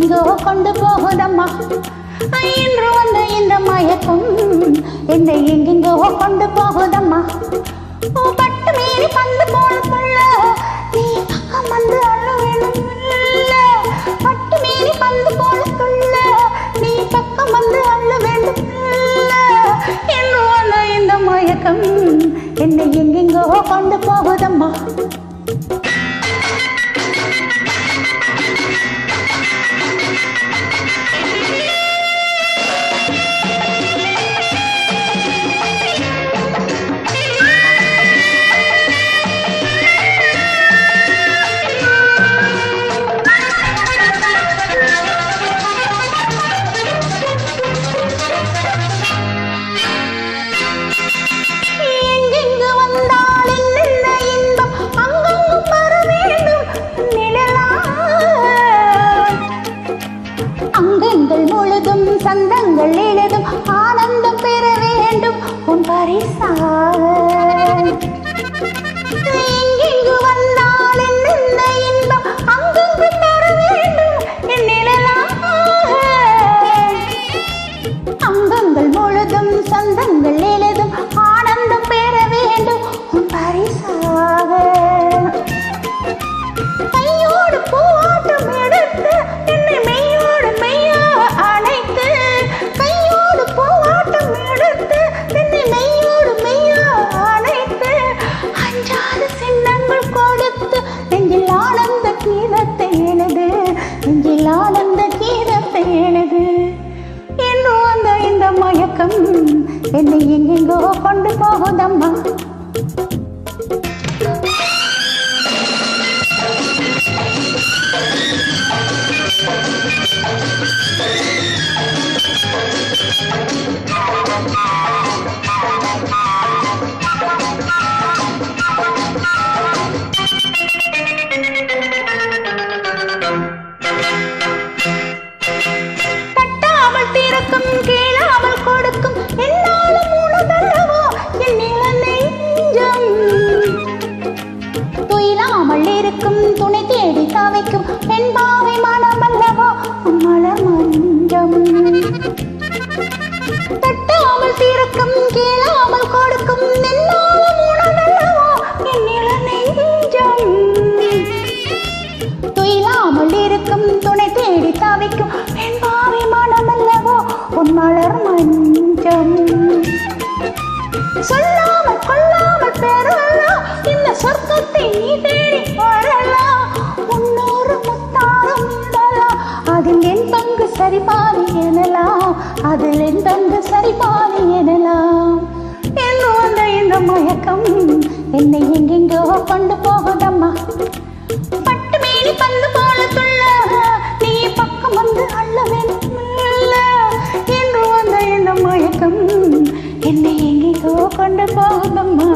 எங்கெங்கோ கொண்டு போகுதம்மா. இன்று வந்த இந்த மயக்கம் என்னை எங்கெங்கோ கொண்டு போகுதம்மா. பட்டு மீறி பந்து போல நீ பக்கம் வந்து அள்ள வேணும். பட்டு மீறி பந்து போல நீ பக்கம் வந்து அள்ள வேண்டும். இன்று வந்த இந்த மயக்கம் என்னை எங்கெங்கோ கொண்டு போகுதம்மா. முழுதும் சந்தங்கள் எழுதும் ஆனந்தம் பெற வேண்டும் உன் பரிசாக. எங்கெங்கு வந்தால் என்னென்ன இன்பம் அங்கெங்கு பெற வேண்டும் என் நிழலாக. அங்கங்கள் முழுதும் சந்தங்கள் எழுதும் ஆனந்தம் பெற வேண்டும் உன் பரிசாக. கையோடு பூவாட்டம் எடுத்து என்னை மெய்யோடு மெய்யாக அணைத்து. கையோடு பூவாட்டம் எடுத்து என்னை மெய்யோடு மெய்யாக அணைத்து. அஞ்சாத சின்னங்கள் கொடுத்து நெஞ்சில் ஆனந்த கீதத்தை எழுது. நெஞ்சில் ஆனந்த கீதத்தை எழுது. என்று வந்த இந்த மயக்கம் என்னை எங்கெங்கோ கொண்டு போகுதம்மா. தட்டாமல் திறக்கும் கேளாமல் கொடுக்கும் என்னாலும் உணர்வல்லவோ என் நெஞ்சம். துயிலாமல் இருக்கும் துணை தேடி தவிக்கும் என் பாவை மனமல்லவோ மலர் மஞ்சம். தட்டாமல் திறக்கும் கேளாமல் கொடுக்கும் என்னாலும் உணர்வல்லவோ என் நெஞ்சம். துயிலாமல் இருக்கும் துணை தேடி தவிக்கும் என் பாவை மனமல்லவோ உன் மலர் மஞ்சம். சொல்லாமல் கொள்ளாமல் பெறலாம் இந்த சொர்க்கத்தை நீ தேடி வரலாம். முன்னூறு முத்தாரம் இடலாம் அதில் என் பங்கு சரிபாதி எனலாம். அதில் என் பங்கு சரிபாதி எனலாம். என்று வந்த இந்த மயக்கம் என்னை எங்கெங்கோ கொண்டு போகுதம்மா. பட்டு மீறி பந்து போல துள்ள நீ பக்கம் வந்து அள்ள வேண்டும். என்று வந்த இந்த மயக்கம் என்னை எங்கெங்கோ கொண்டு போகுதம்மா.